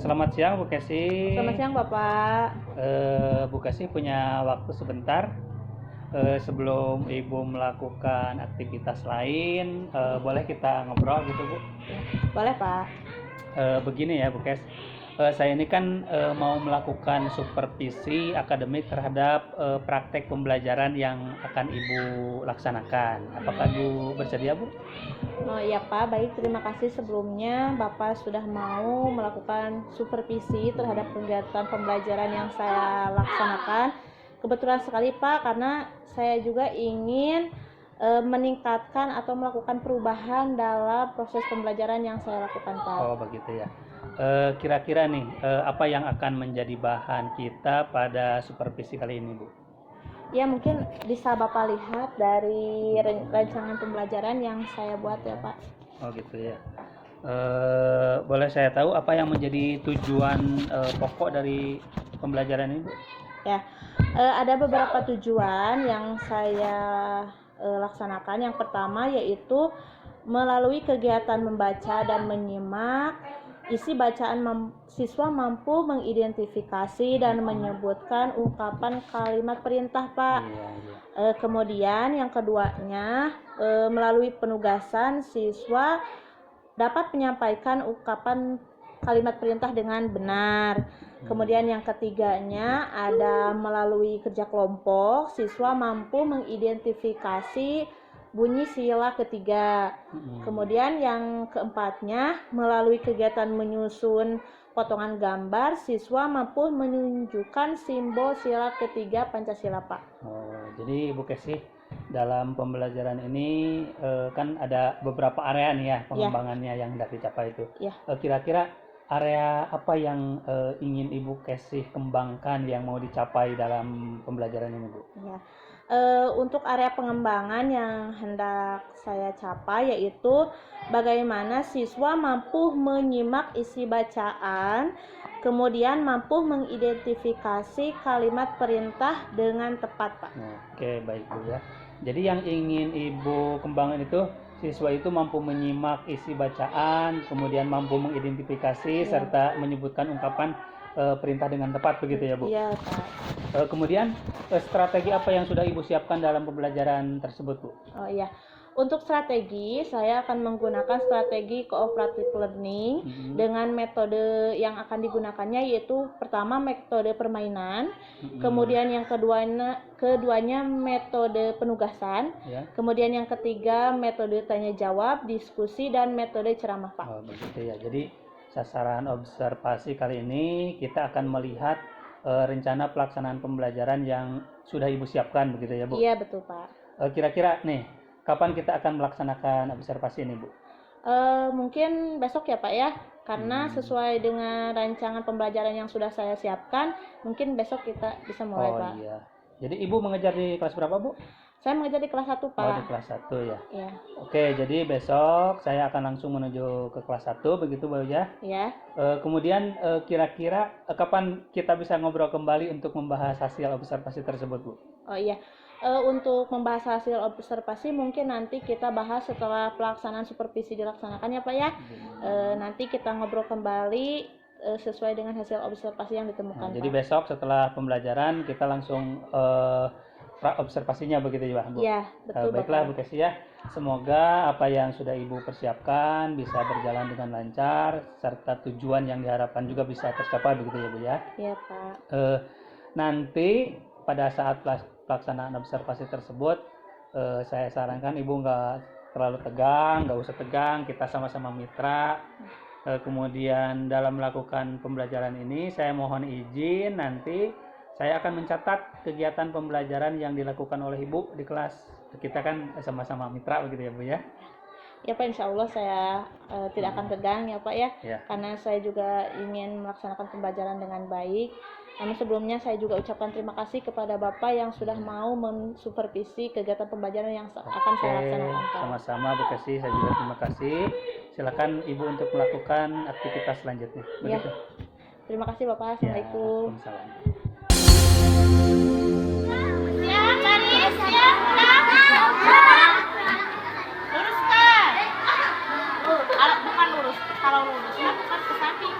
Selamat siang Bu Kesi. Selamat siang Bapak. Bu Kesi punya waktu sebentar sebelum Ibu melakukan aktivitas lain, boleh kita ngobrol gitu Bu? Boleh Pak. Begini ya Bu Kes, saya ini kan mau melakukan supervisi akademik terhadap praktek pembelajaran yang akan Ibu laksanakan. Apakah Ibu bersedia Bu? Oh iya Pak, baik, terima kasih sebelumnya Bapak sudah mau melakukan supervisi terhadap kegiatan pembelajaran yang saya laksanakan. Kebetulan sekali Pak, karena saya juga ingin meningkatkan atau melakukan perubahan dalam proses pembelajaran yang saya lakukan Pak. Oh begitu ya. Kira-kira nih apa yang akan menjadi bahan kita pada supervisi kali ini Bu? Ya mungkin bisa Bapak lihat dari rancangan pembelajaran yang saya buat ya Pak. Oh gitu ya. Boleh saya tahu apa yang menjadi tujuan pokok dari pembelajaran ini Bu? Ya, ada beberapa tujuan yang saya laksanakan. Yang pertama yaitu melalui kegiatan membaca dan menyimak, isi bacaan siswa mampu mengidentifikasi dan menyebutkan ungkapan kalimat perintah Pak. Kemudian yang keduanya, melalui penugasan siswa dapat menyampaikan ungkapan kalimat perintah dengan benar. Kemudian yang ketiganya ada melalui kerja kelompok, siswa mampu mengidentifikasi bunyi sila ketiga. Kemudian yang keempatnya, melalui kegiatan menyusun potongan gambar, siswa mampu menunjukkan simbol sila ketiga Pancasila Pak. Oh, jadi Bu Kesi dalam pembelajaran ini kan ada beberapa area nih ya pengembangannya yang hendak dicapai itu. Kira-kira area apa yang ingin Ibu Kesi kembangkan yang mau dicapai dalam pembelajaran ini Bu? Ya. Untuk area pengembangan yang hendak saya capai yaitu bagaimana siswa mampu menyimak isi bacaan, kemudian mampu mengidentifikasi kalimat perintah dengan tepat Pak. Oke, baik Bu ya. Jadi yang ingin Ibu kembangkan itu siswa itu mampu menyimak isi bacaan, kemudian mampu mengidentifikasi serta menyebutkan ungkapan perintah dengan tepat begitu ya Bu? Iya Pak. Kemudian strategi apa yang sudah Ibu siapkan dalam pembelajaran tersebut Bu? Oh iya, untuk strategi saya akan menggunakan strategi cooperative learning dengan metode yang akan digunakannya yaitu pertama metode permainan, kemudian yang keduanya metode penugasan, kemudian yang ketiga metode tanya jawab, diskusi, dan metode ceramah Pak. Oh begitu ya, jadi sasaran observasi kali ini kita akan melihat rencana pelaksanaan pembelajaran yang sudah Ibu siapkan begitu ya Bu? Iya betul Pak. Kira-kira nih kapan kita akan melaksanakan observasi ini Bu? Mungkin besok ya Pak ya, karena sesuai dengan rancangan pembelajaran yang sudah saya siapkan, mungkin besok kita bisa mulai Pak. Oh iya, jadi Ibu mengejar di kelas berapa Bu? Saya mengejar di kelas 1 Pak. Oh di kelas 1 ya? Iya. Oke, jadi besok saya akan langsung menuju ke kelas 1 begitu Bu ya? Iya. Kemudian kira-kira kapan kita bisa ngobrol kembali untuk membahas hasil observasi tersebut Bu? Oh iya, untuk membahas hasil observasi mungkin nanti kita bahas setelah pelaksanaan supervisi dilaksanakan ya Pak ya. Nanti kita ngobrol kembali sesuai dengan hasil observasi yang ditemukan. Jadi besok setelah pembelajaran kita langsung observasinya begitu ya Bu? Iya, betul Baiklah Bu Kesi ya, semoga apa yang sudah Ibu persiapkan bisa berjalan dengan lancar serta tujuan yang diharapkan juga bisa tercapai begitu ya Bu ya? Iya Pak. Nanti pada saat pelaksanaan observasi tersebut saya sarankan Ibu nggak terlalu tegang, nggak usah tegang, kita sama-sama mitra. Kemudian dalam melakukan pembelajaran ini saya mohon izin nanti saya akan mencatat kegiatan pembelajaran yang dilakukan oleh Ibu di kelas. Kita kan sama-sama mitra begitu ya Bu ya? Ya Pak, insya Allah saya tidak akan tegang ya Pak ya, karena saya juga ingin melaksanakan pembelajaran dengan baik. Namun sebelumnya saya juga ucapkan terima kasih kepada Bapak yang sudah mau mensupervisi kegiatan pembelajaran yang akan saya laksanakan Pak. Sama-sama Bu Kesi, saya juga terima kasih. Silakan Ibu untuk melakukan aktivitas selanjutnya. Begitu. Terima kasih Bapak. Assalamualaikum. Luruskan. Bukan lurus. Kalau lurusnya bukan ke samping.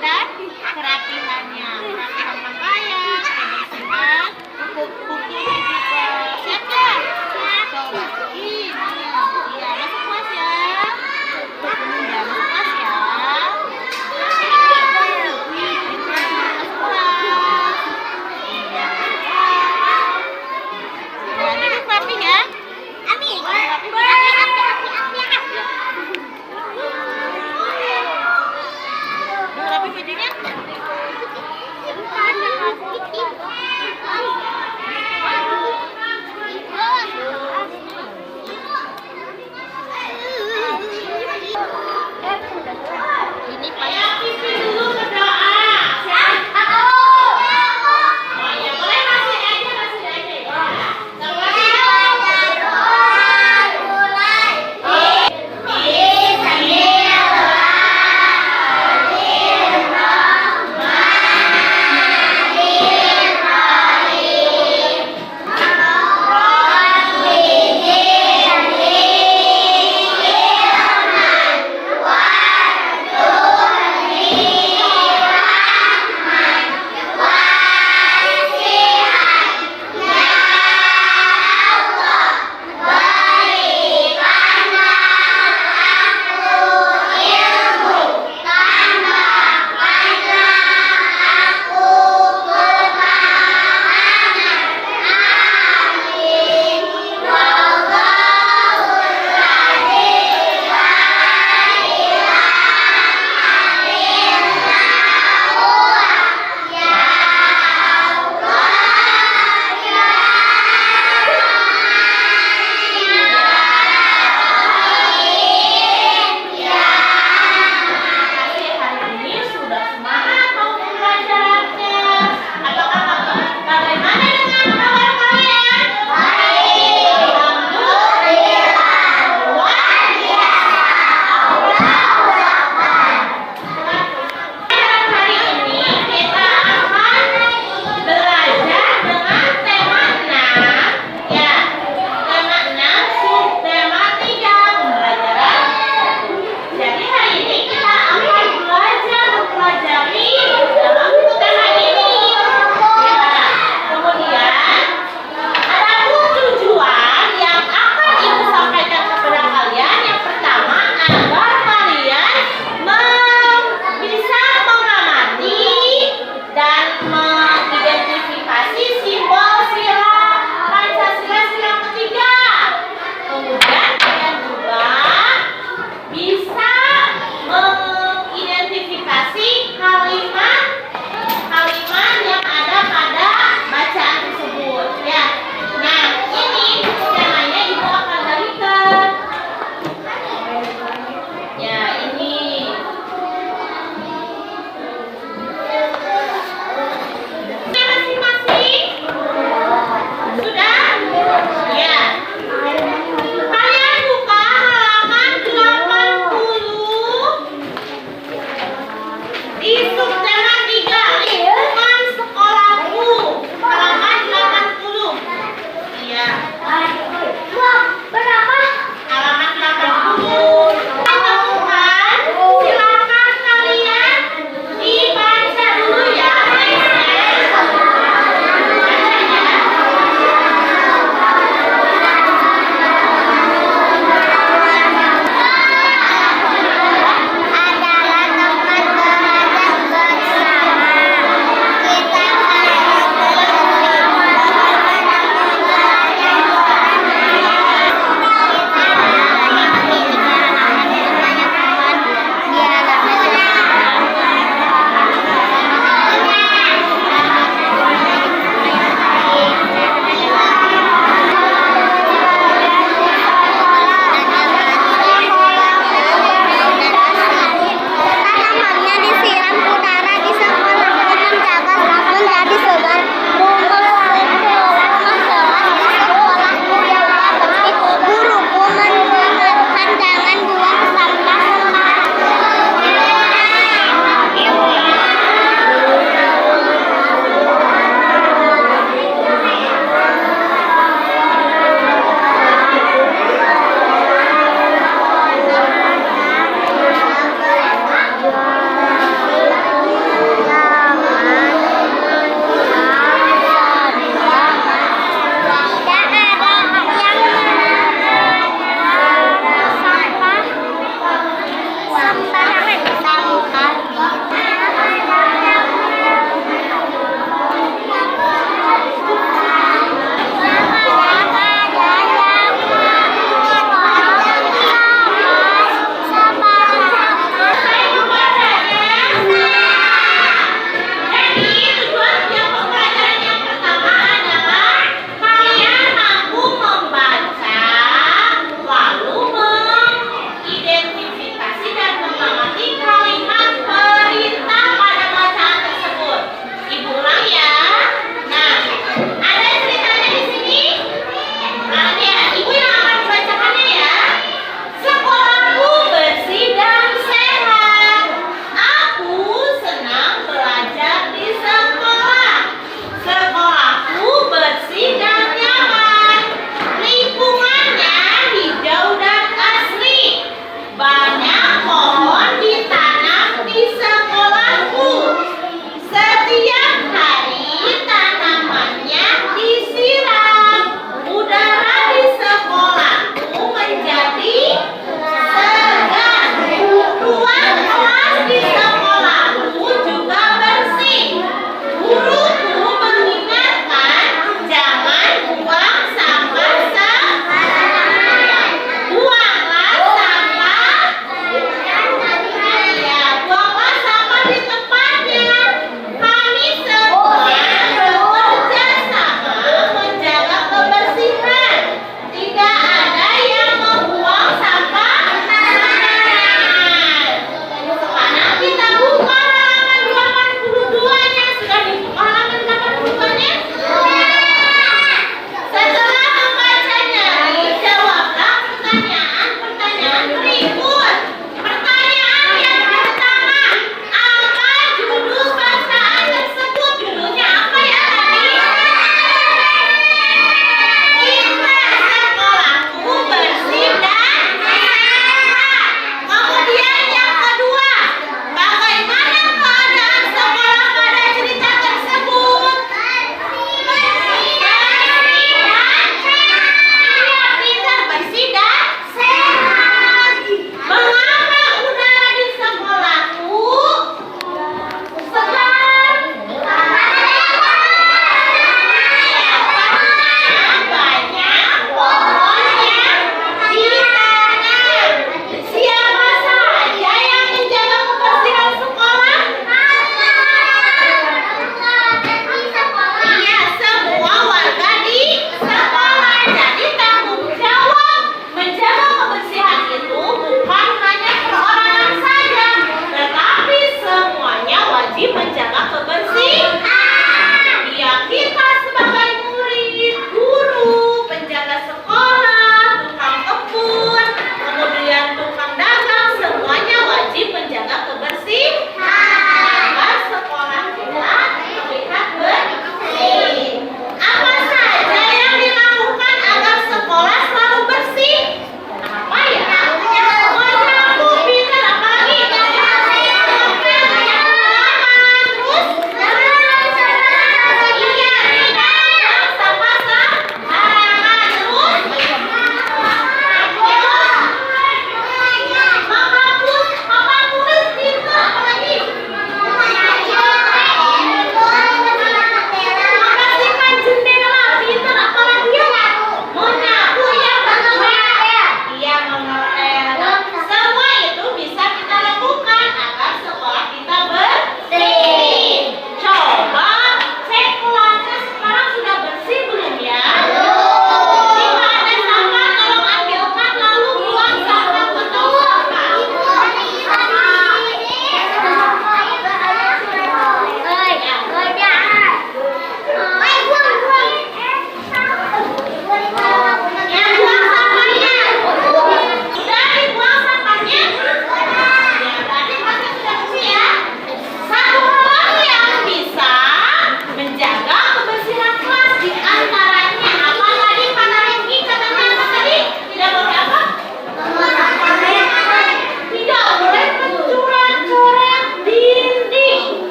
dan kerapihannya. Kerapihan pakaian, kebersihan, buku juga. Siap ya? Coba ini. Iya, masuk kelas ya. Ya, masuk kelas ya. Masuk kelas. Iya. Nah, duduk rapi ya. Rapi, rapi bajunya.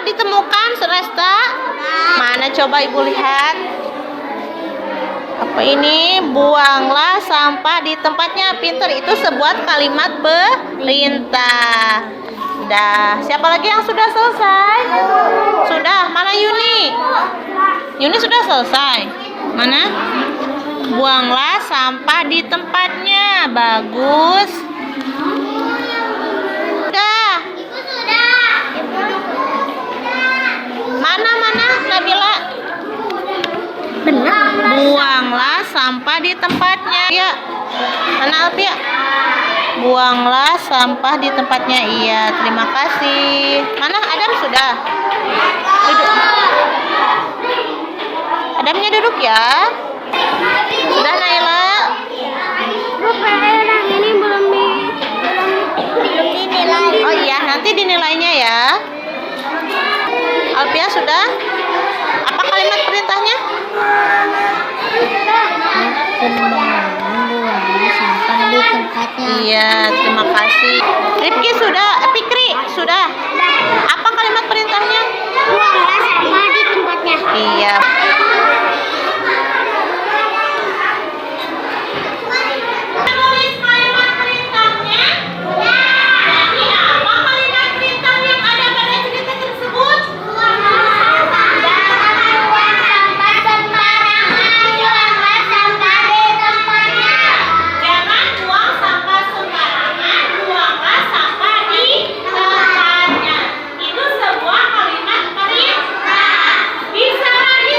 ditemukan, Resta? Mana coba Ibu lihat? Apa ini? Buanglah sampah di tempatnya. Pinter, itu sebuah kalimat perintah. Dah, siapa lagi yang sudah selesai? Sudah, mana Yuni? Yuni sudah selesai. Mana? Buanglah sampah di tempatnya. Bagus. Sudah. Mana Nabila? Benar. Buanglah sampah di tempatnya. Ya. Mana Alfia? Buanglah sampah di tempatnya. Iya, terima kasih. Mana Adam sudah? Duduk. Adamnya duduk ya. Sudah Naila? Bu, yang ini belum dinilai. Oh iya, nanti dinilainya ya. Alfia sudah? Apa kalimat perintahnya? Buanglah sampah di tempatnya. Iya, terima kasih. Rifki sudah? Fikri sudah? Apa kalimat perintahnya? Buanglah sampah di tempatnya. Iya. Tulis kalimat perintahnya. Jadi apa kalimat perintah yang ada pada cerita tersebut? Jangan buang sampah sembarangan. Buanglah sampah di tempatnya. Jangan buang sampah sembarangan, buanglah sampah di tempatnya. Itu sebuah kalimat perintah. Bisa lagi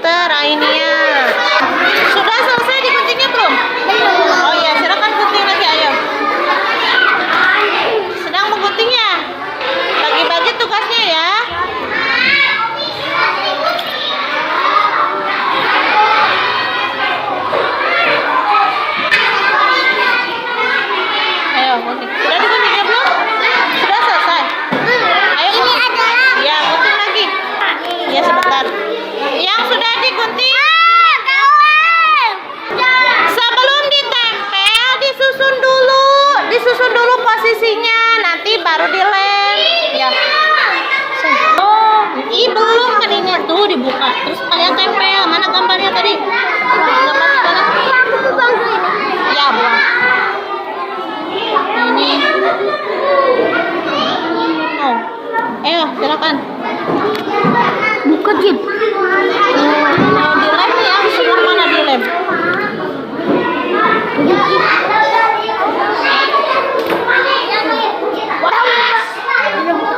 Pinter Ainia. Sudah selesai diguntingnya belum? Oh iya, silakan gunting lagi, ayo. Sedang menggunting ya? Bagi-bagi tugasnya ya. Ayo gunting. Sudah diguntingnya belum? Sudah selesai. Ayo Ini ada lagi. ya, gunting lagi. Ya sebentar. Yang sudah digunting. Sebelum ditempel disusun dulu posisinya, nanti baru dilem. Ya. Oh, belum kan ini tuh dibuka. Terus kalian tempel. Mana gambarnya tadi? Gambarnya mana? Ya, buang. Ini. Oh. Ayo, silakan. Buka Jin. Mau dilem ya, sebelah mana dilem?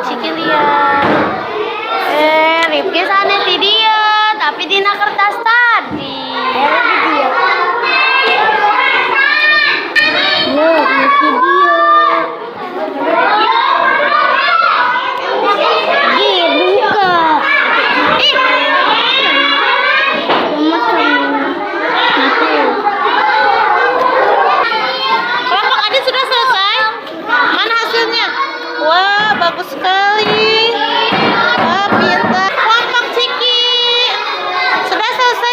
Cikilia. Rifki sana di dia, tapi dina kertas tadi. Kelompok adik sudah selesai? Mana hasilnya? Wah, bagus sekali. Wah, pintar. Kelompok Ciki sudah selesai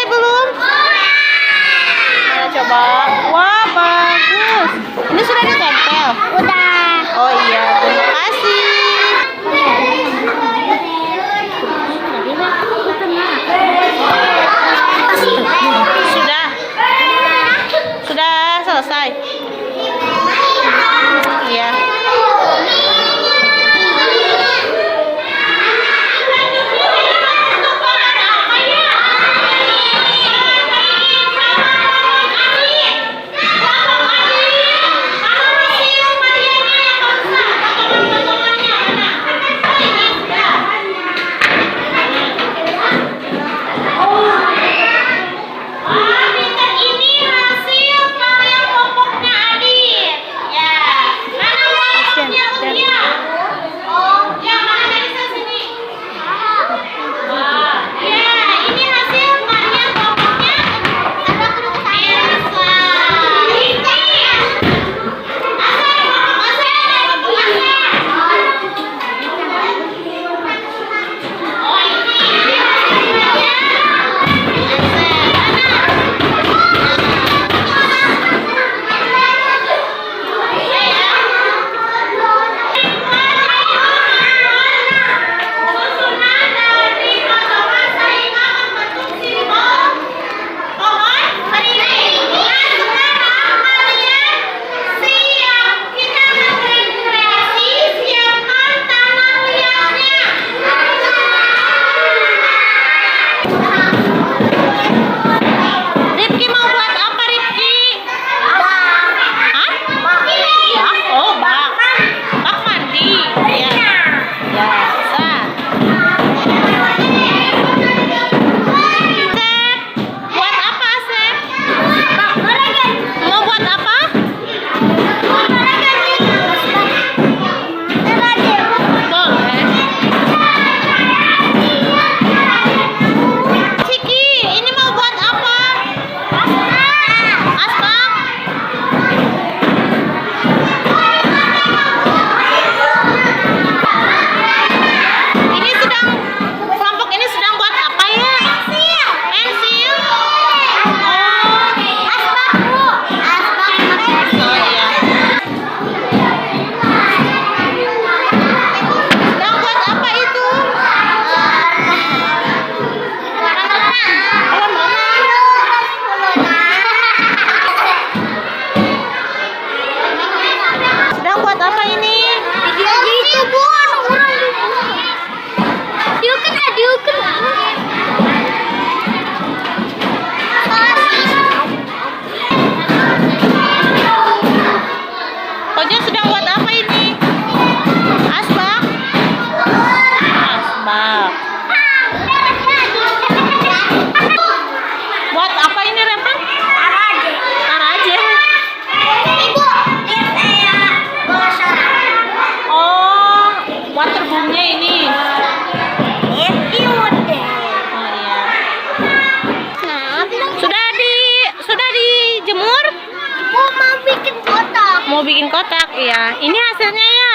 bikin kotak ya. Ini hasilnya ya.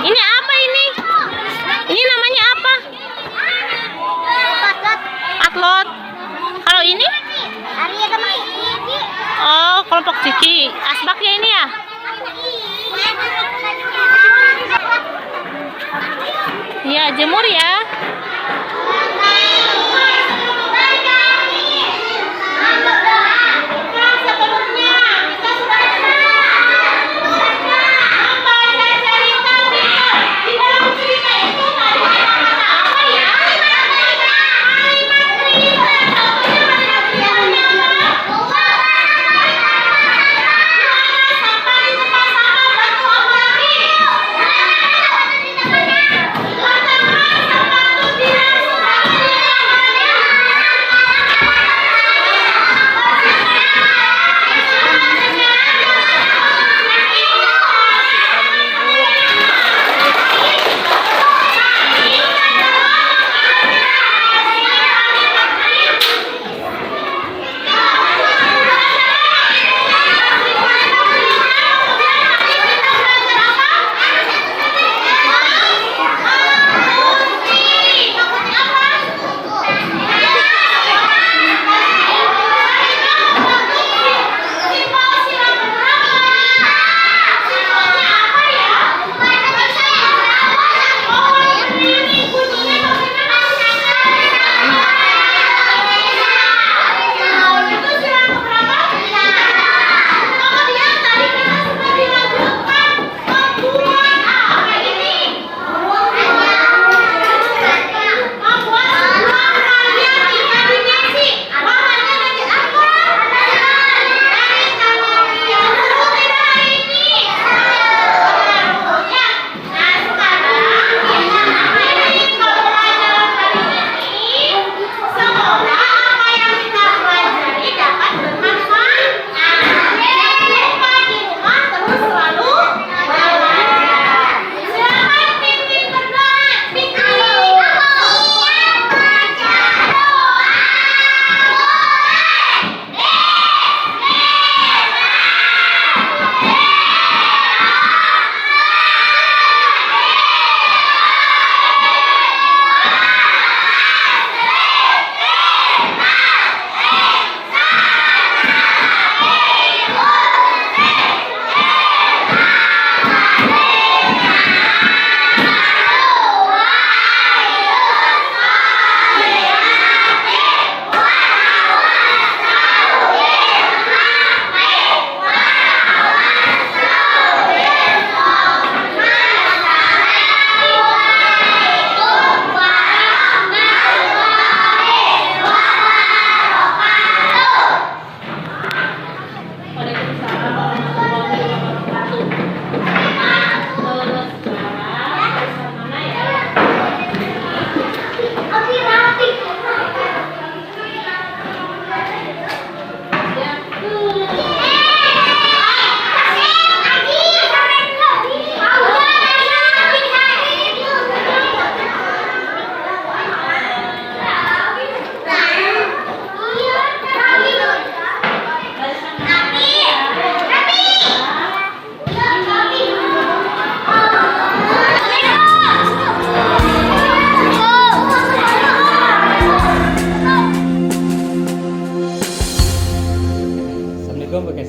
Ini apa ini? Ini namanya apa? Patlot. Kalau ini? Oh, kelompok Cici. Asbaknya ini ya? Ya, jemur ya.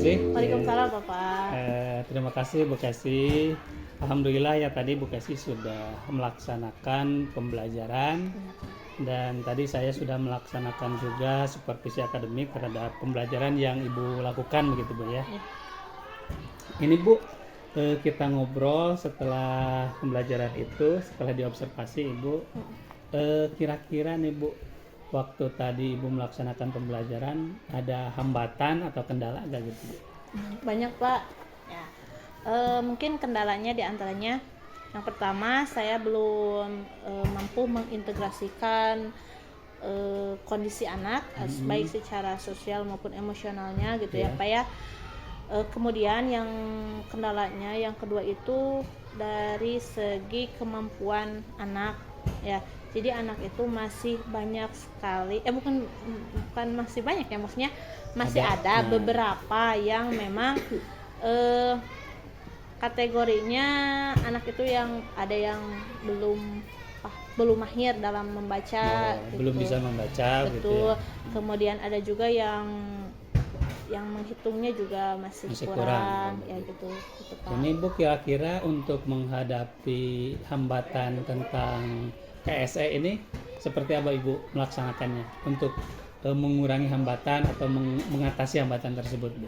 Waalaikumsalam Bapak. Terima kasih Bu Kasih. Alhamdulillah ya tadi Bu Kasih sudah melaksanakan pembelajaran dan tadi saya sudah melaksanakan juga supervisi akademik terhadap pembelajaran yang Ibu lakukan begitu Bu ya. Ini Bu, kita ngobrol setelah pembelajaran itu, setelah diobservasi Ibu, kira-kira nih Bu, waktu tadi Ibu melaksanakan pembelajaran ada hambatan atau kendala gak gitu Bu? Banyak Pak. Ya. Mungkin kendalanya diantaranya yang pertama saya belum mampu mengintegrasikan kondisi anak baik secara sosial maupun emosionalnya gitu ya Pak ya. Kemudian yang kendalanya yang kedua itu dari segi kemampuan anak ya. Jadi anak itu masih banyak sekali, bukan masih banyak ya, maksudnya masih ada beberapa yang memang kategorinya anak itu yang ada yang belum mahir dalam membaca gitu. Belum bisa membaca gitu Betul. ya. Kemudian ada juga yang menghitungnya juga masih kurang ya gitu Pak. Ini Bu kira-kira untuk menghadapi hambatan tentang KSE ini seperti apa Ibu melaksanakannya untuk mengurangi hambatan atau mengatasi hambatan tersebut Bu?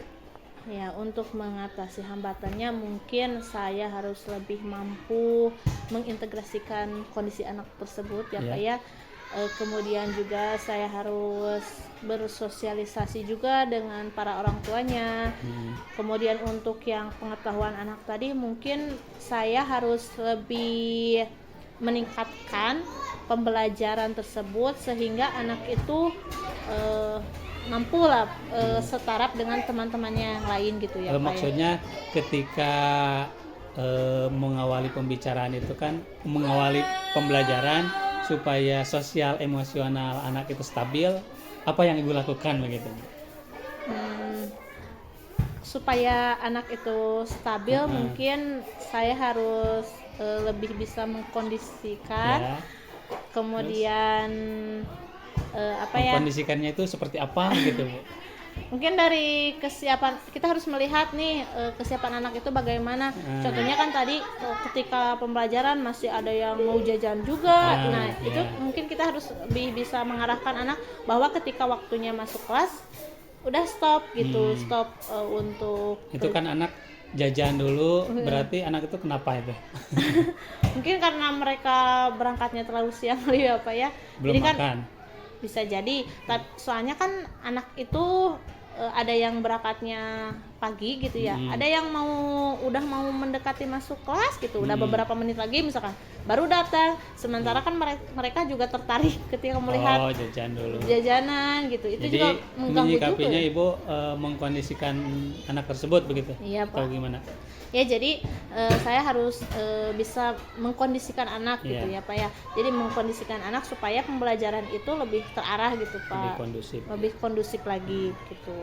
Ya, untuk mengatasi hambatannya mungkin saya harus lebih mampu mengintegrasikan kondisi anak tersebut ya Pak ya. Kemudian juga saya harus bersosialisasi juga dengan para orang tuanya. Kemudian untuk yang pengetahuan anak tadi mungkin saya harus lebih meningkatkan pembelajaran tersebut sehingga anak itu mampu lah setaraf dengan teman-temannya yang lain gitu ya Pak. Maksudnya ketika mengawali pembicaraan itu kan mengawali pembelajaran supaya sosial emosional anak itu stabil, apa yang Ibu lakukan begitu? Supaya anak itu stabil mungkin saya harus lebih bisa mengkondisikan kemudian mengkondisikannya itu seperti apa gitu Bu? Mungkin dari kesiapan kita harus melihat nih kesiapan anak itu bagaimana. Contohnya kan tadi ketika pembelajaran masih ada yang mau jajan juga. Itu mungkin kita harus lebih bisa mengarahkan anak bahwa ketika waktunya masuk kelas udah stop gitu, stop untuk itu kan anak jajan dulu. Berarti anak itu kenapa itu? Mungkin karena mereka berangkatnya terlalu siang ya Pak ya. Belum Jadi kan makan. bisa jadi, soalnya kan anak itu ada yang berangkatnya pagi gitu ya, ada yang udah mau mendekati masuk kelas gitu, udah beberapa menit lagi misalkan baru datang, sementara kan mereka juga tertarik ketika melihat jajanan gitu. Itu jadi, juga mengganggu menyikapinya juga. Ibu mengkondisikan anak tersebut begitu? Iya Pak. Atau gimana? Ya jadi saya harus bisa mengkondisikan anak gitu ya Pak ya. Jadi mengkondisikan anak supaya pembelajaran itu lebih terarah gitu Pak. Lebih kondusif lagi gitu.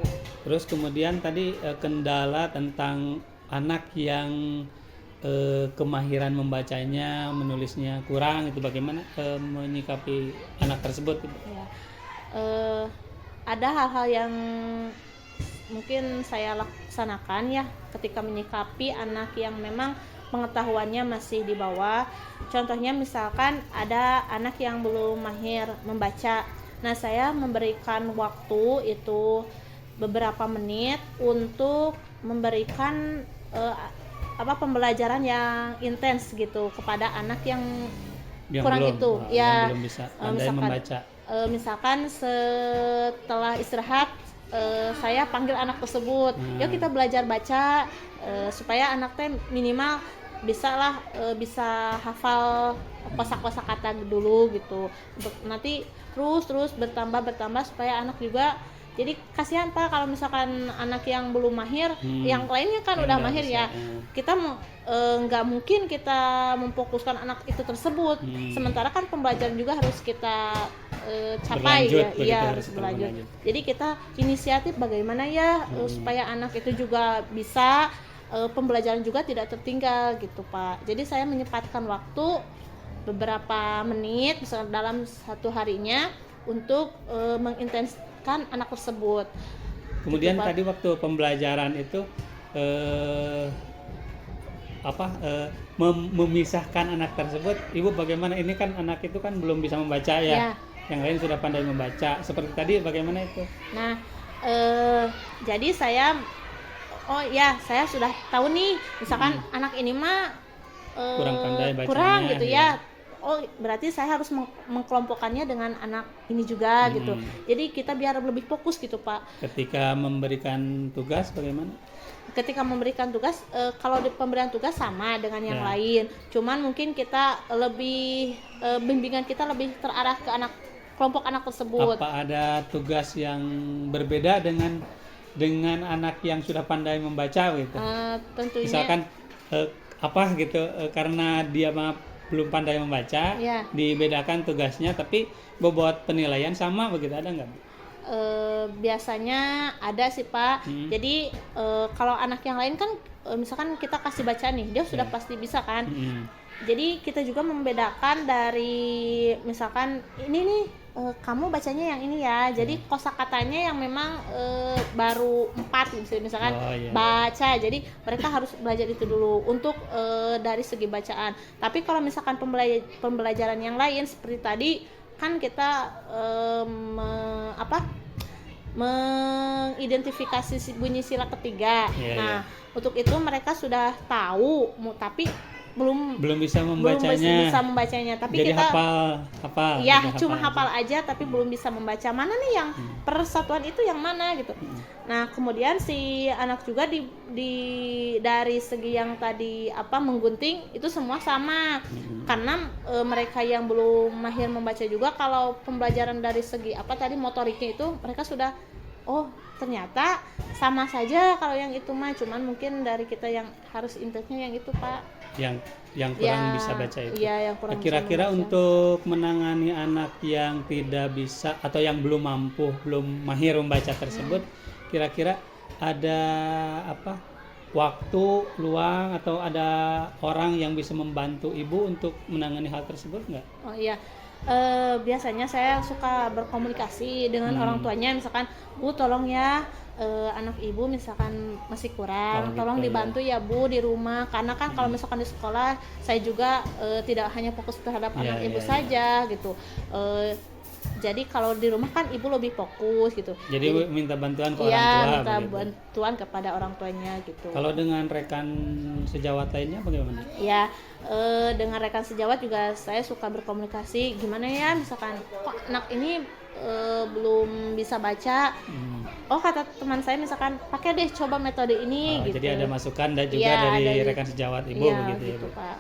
Terus kemudian tadi kendala tentang anak yang kemahiran membacanya, menulisnya kurang, itu bagaimana menyikapi anak tersebut? Ya. Ada hal-hal yang mungkin saya laksanakan ya ketika menyikapi anak yang memang pengetahuannya masih di bawah. Contohnya misalkan ada anak yang belum mahir membaca. Nah, saya memberikan waktu itu beberapa menit untuk memberikan pembelajaran yang intens gitu kepada anak yang kurang belum, itu ya, yang belum bisa pandai membaca. Misalkan setelah istirahat saya panggil anak tersebut, yuk kita belajar baca supaya anak teh minimal bisa hafal kosa-kosa kata dulu gitu, untuk nanti terus bertambah supaya anak juga. Jadi kasihan Pak kalau misalkan anak yang belum mahir, yang lainnya kan udah mahir bisa, ya. Kita nggak mungkin kita memfokuskan anak itu tersebut. Sementara kan pembelajaran juga harus kita capai harus berlanjut. Jadi kita inisiatif bagaimana ya supaya anak itu juga bisa pembelajaran juga tidak tertinggal gitu Pak. Jadi saya menyempatkan waktu beberapa menit misalnya dalam satu harinya untuk mengintenskan anak tersebut. Kemudian gitu, tadi waktu pembelajaran itu memisahkan anak tersebut, Ibu bagaimana? Ini kan anak itu kan belum bisa membaca ya. Yang lain sudah pandai membaca. Seperti tadi bagaimana itu? Nah, jadi saya sudah tahu nih, misalkan anak ini mah kurang pandai bacanya. Kurang gitu ya. Oh, berarti saya harus mengkelompokkannya dengan anak ini juga gitu. Jadi kita biar lebih fokus gitu Pak. Ketika memberikan tugas bagaimana? Ketika memberikan tugas, kalau di pemberian tugas sama dengan yang lain. Cuman mungkin kita lebih bimbingan kita lebih terarah ke kelompok anak tersebut. Apa ada tugas yang berbeda dengan anak yang sudah pandai membaca gitu? Tentunya. Misalkan karena dia belum pandai membaca, dibedakan tugasnya, tapi bobot penilaian sama begitu, ada nggak? Biasanya ada sih Pak. Jadi kalau anak yang lain kan misalkan kita kasih baca nih, dia sudah Ya. pasti bisa kan. Mm-mm. Jadi kita juga membedakan dari misalkan ini nih kamu bacanya yang ini ya. Jadi kosakatanya yang memang baru 4 misalkan Oh, iya. baca. Jadi mereka harus belajar itu dulu untuk dari segi bacaan. Tapi kalau misalkan pembelajaran yang lain seperti tadi kan kita mengidentifikasi bunyi sila ketiga. Iya, Nah, iya. untuk itu mereka sudah tahu, tapi belum Bisa belum membacanya. bisa membacanya. Tapi Jadi kita hafal. ya Udah cuma aja. hafal aja, tapi belum bisa membaca mana nih yang persatuan itu yang mana gitu. Nah, kemudian si anak juga dari segi yang tadi menggunting itu semua sama. Karena mereka yang belum mahir membaca juga, kalau pembelajaran dari segi tadi motoriknya itu mereka sudah ternyata sama saja kalau yang itu mah, cuman mungkin dari kita yang harus intensnya yang itu Pak. Yang kurang bisa baca itu. Iya, yang kurang bisa Kira-kira membaca. untuk menangani anak yang tidak bisa atau yang belum mampu, belum mahir membaca tersebut, kira-kira ada waktu luang atau ada orang yang bisa membantu ibu untuk menangani hal tersebut nggak? Oh iya, biasanya saya suka berkomunikasi dengan orang tuanya, misalkan Bu tolong ya, anak ibu misalkan masih kurang, Oh, tolong gitu, dibantu ya Bu di rumah, karena kan kalau misalkan di sekolah saya juga tidak hanya fokus terhadap Iya, anak ibu iya, saja gitu. Jadi kalau di rumah kan ibu lebih fokus gitu. Jadi minta bantuan ke orang Iya, tua. minta begitu. bantuan kepada orang tuanya gitu. Kalau dengan rekan sejawat lainnya bagaimana? Ya, dengan rekan sejawat juga saya suka berkomunikasi. Gimana ya, misalkan kok anak ini belum bisa baca. Oh, kata teman saya misalkan pakai deh coba metode ini gitu. Jadi ada masukan dan juga Iya, dari ada- rekan sejawat ibu Iya, begitu ya, gitu, Bu. Pak.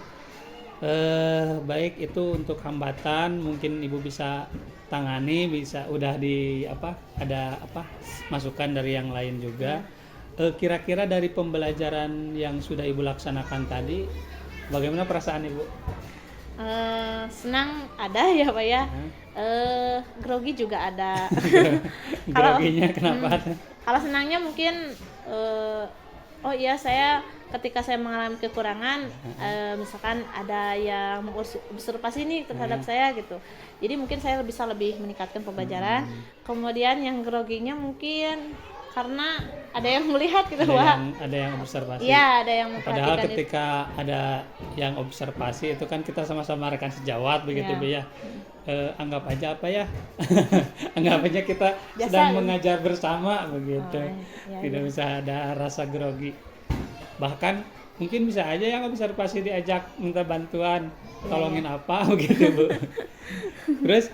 Baik, itu untuk hambatan mungkin ibu bisa tangani, bisa udah ada masukan dari yang lain juga. Kira-kira dari pembelajaran yang sudah ibu laksanakan tadi, bagaimana perasaan ibu? Senang ada ya Pak ya. Grogi juga ada. Groginya kenapa? Kalau senangnya mungkin oh iya, saya ketika saya mengalami kekurangan, misalkan ada yang mengobservasi nih terhadap saya gitu. Jadi mungkin saya bisa lebih meningkatkan pembelajaran. Kemudian yang groginya mungkin karena ada yang melihat gitu Pak. Ada yang observasi. Iya, ada yang Padahal memperhatikan itu. ketika ada yang observasi itu kan kita sama-sama rekan sejawat begitu Iya. Bu ya. Anggap aja anggap aja kita Biasa, sedang ya. mengajar bersama begitu. Iya, Tidak iya. bisa ada rasa grogi. Bahkan mungkin bisa aja yang observasi diajak minta bantuan, tolongin apa begitu Bu. Terus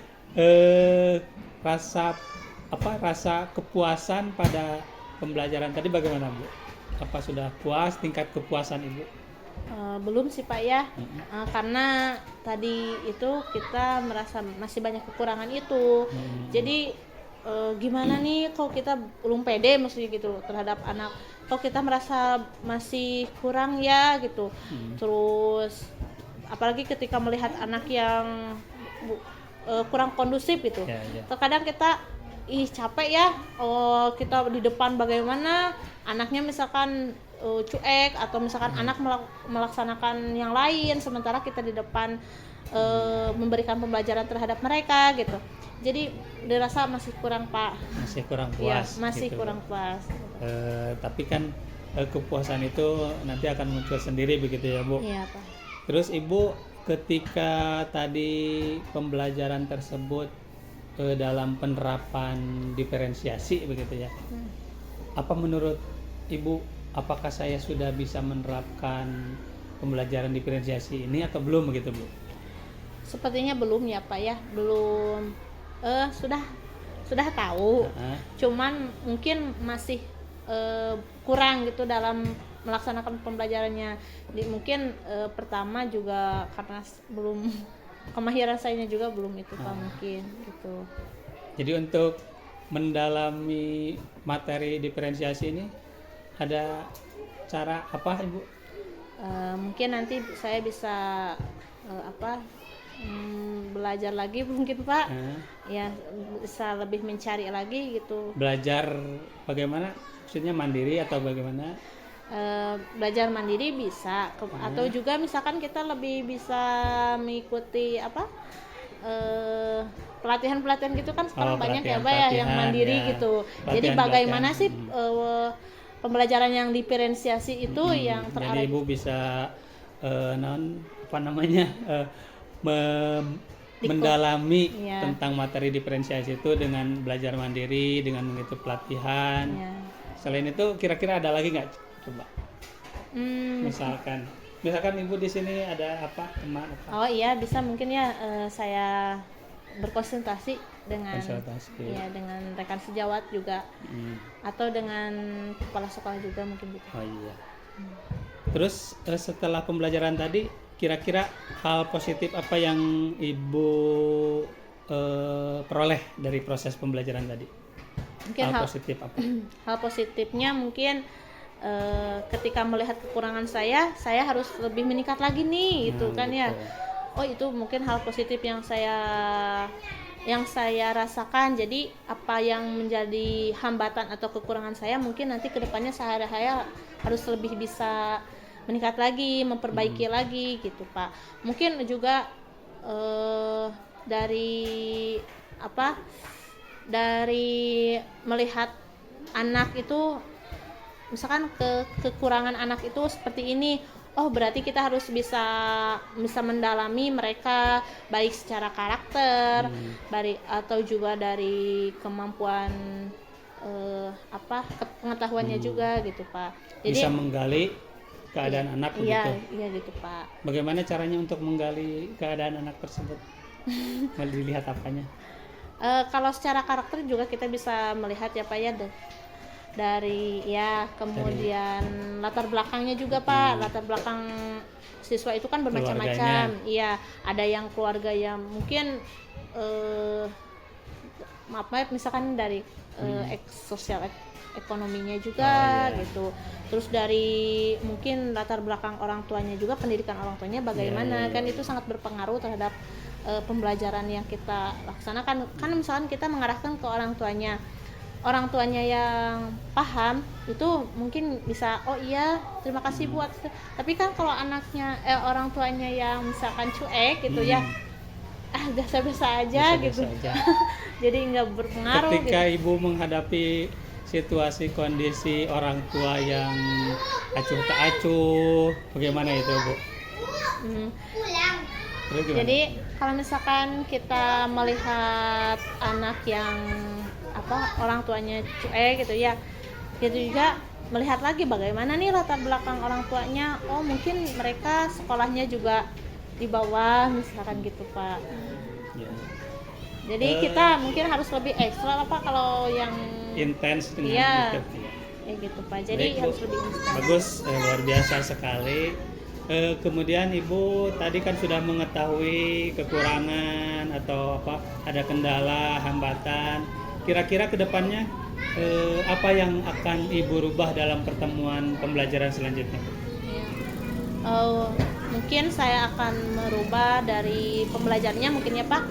rasa kepuasan pada pembelajaran tadi bagaimana Bu? Apa sudah puas, tingkat kepuasan Ibu? Belum sih Pak ya. Karena tadi itu kita merasa masih banyak kekurangan itu. Jadi gimana nih kalau kita belum pede maksudnya gitu terhadap anak, kalau kita merasa masih kurang ya gitu. Terus apalagi ketika melihat anak yang kurang kondusif gitu. Ya, ya. Terkadang kita capek ya, kita di depan bagaimana anaknya misalkan cuek atau misalkan anak melaksanakan yang lain sementara kita di depan memberikan pembelajaran terhadap mereka gitu. Jadi dirasa masih kurang Pak. Masih kurang Iya, puas. masih gitu, kurang Bu. puas. Tapi kan kepuasan itu nanti akan muncul sendiri begitu ya Bu. Iya Pak. Terus Ibu ketika tadi pembelajaran tersebut dalam penerapan diferensiasi begitu ya. Apa menurut Ibu, apakah saya sudah bisa menerapkan pembelajaran diferensiasi ini atau belum begitu Bu? Sepertinya belum ya Pak ya, belum. Sudah tahu, cuman mungkin masih kurang gitu dalam melaksanakan pembelajarannya. Mungkin pertama juga karena belum kemahiran saya juga belum itu Pak, mungkin gitu. Jadi untuk mendalami materi diferensiasi ini ada cara apa Ibu? Mungkin nanti saya bisa belajar lagi mungkin Pak. Ya bisa lebih mencari lagi gitu. Belajar bagaimana? Maksudnya mandiri atau bagaimana? belajar mandiri bisa atau juga misalkan kita lebih bisa mengikuti pelatihan-pelatihan gitu kan sekarang banyak ya Pak ya yang mandiri ya. gitu. Jadi bagaimana sih pembelajaran yang diferensiasi itu yang jadi Ibu bisa mendalami Iya. tentang materi diferensiasi itu dengan belajar mandiri, dengan mengikuti pelatihan. Ya. Selain itu kira-kira ada lagi nggak? Coba. Misalkan Ibu di sini ada teman apa? Oh iya bisa mungkin ya saya berkonsultasi dengan dengan rekan sejawat juga atau dengan kepala sekolah juga mungkin gitu. Oh iya. Terus setelah pembelajaran tadi kira-kira hal positif apa yang Ibu peroleh dari proses pembelajaran tadi? Mungkin hal positif apa? Hal positifnya mungkin ketika melihat kekurangan saya harus lebih meningkat lagi nih gitu kan ya. Oh itu mungkin hal positif yang saya rasakan. Jadi apa yang menjadi hambatan atau kekurangan saya mungkin nanti kedepannya saya harus lebih bisa meningkat lagi, memperbaiki lagi gitu Pak. Mungkin juga dari melihat anak itu, misalkan kekurangan anak itu seperti ini, oh berarti kita harus bisa mendalami mereka baik secara karakter, atau juga dari kemampuan pengetahuannya juga gitu Pak. Jadi bisa menggali keadaan anak begitu. Iya gitu Pak. Bagaimana caranya untuk menggali keadaan anak tersebut? Dilihat apanya? Kalau secara karakter juga kita bisa melihat ya Pak ya dari kemudian latar belakangnya juga Pak. Latar belakang siswa itu kan bermacam-macam. Iya, ada yang keluarga yang mungkin misalkan dari sosial ekonominya juga gitu. Terus dari mungkin latar belakang orang tuanya juga, pendidikan orang tuanya bagaimana, kan itu sangat berpengaruh terhadap pembelajaran yang kita laksanakan. Kan misalkan kita mengarahkan ke orang tuanya yang paham itu mungkin bisa oh iya terima kasih buat, tapi kan kalau orang tuanya yang misalkan cuek gitu ya biasa-biasa aja gitu. Jadi nggak berpengaruh. Ketika Ibu menghadapi situasi kondisi orang tua yang acuh tak acuh, bagaimana itu Bu? Jadi kalau misalkan kita melihat anak yang orang tuanya cuek gitu ya, gitu juga melihat lagi bagaimana nih latar belakang orang tuanya. Oh mungkin mereka sekolahnya juga di bawah misalkan gitu Pak. Jadi kita mungkin harus lebih ekstra kalau yang intens dengan itu. Ya gitu Pak. Jadi harus lebih intens. Bagus, luar biasa sekali. Kemudian Ibu tadi kan sudah mengetahui kekurangan atau ada kendala, hambatan. Kira-kira kedepannya apa yang akan Ibu rubah dalam pertemuan pembelajaran selanjutnya? Mungkin saya akan merubah dari pembelajarannya mungkin ya Pak,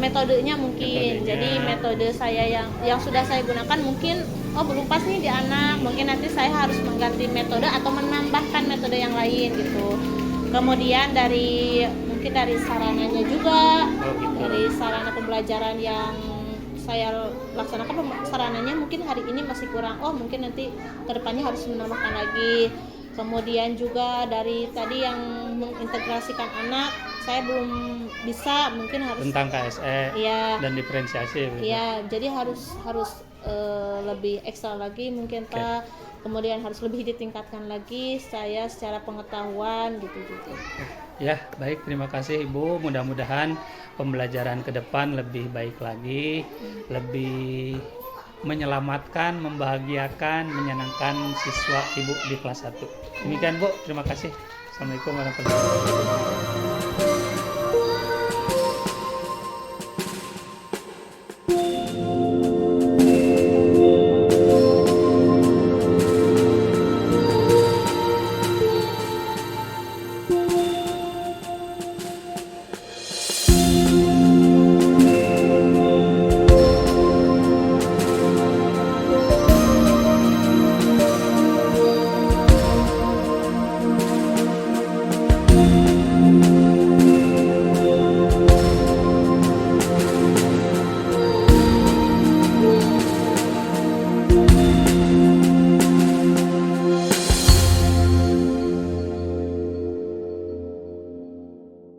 metodenya mungkin. Jadi metode saya yang sudah saya gunakan mungkin belum pas nih di anak, mungkin nanti saya harus mengganti metode atau menambahkan metode yang lain gitu. Kemudian mungkin dari sarananya juga, dari sarana pembelajaran yang saya laksanakan, sarananya mungkin hari ini masih kurang, mungkin nanti kedepannya harus menambahkan lagi. Kemudian juga dari tadi yang mengintegrasikan anak, saya belum bisa, mungkin harus tentang KSE dan diferensiasi. Iya, jadi harus lebih ekstra lagi mungkin Pak. Kemudian harus lebih ditingkatkan lagi saya secara pengetahuan gitu. Ya, baik, terima kasih Ibu. Mudah-mudahan pembelajaran ke depan lebih baik lagi, lebih menyelamatkan, membahagiakan, menyenangkan siswa Ibu di kelas 1. Demikian Bu, terima kasih. Assalamualaikum warahmatullahi wabarakatuh.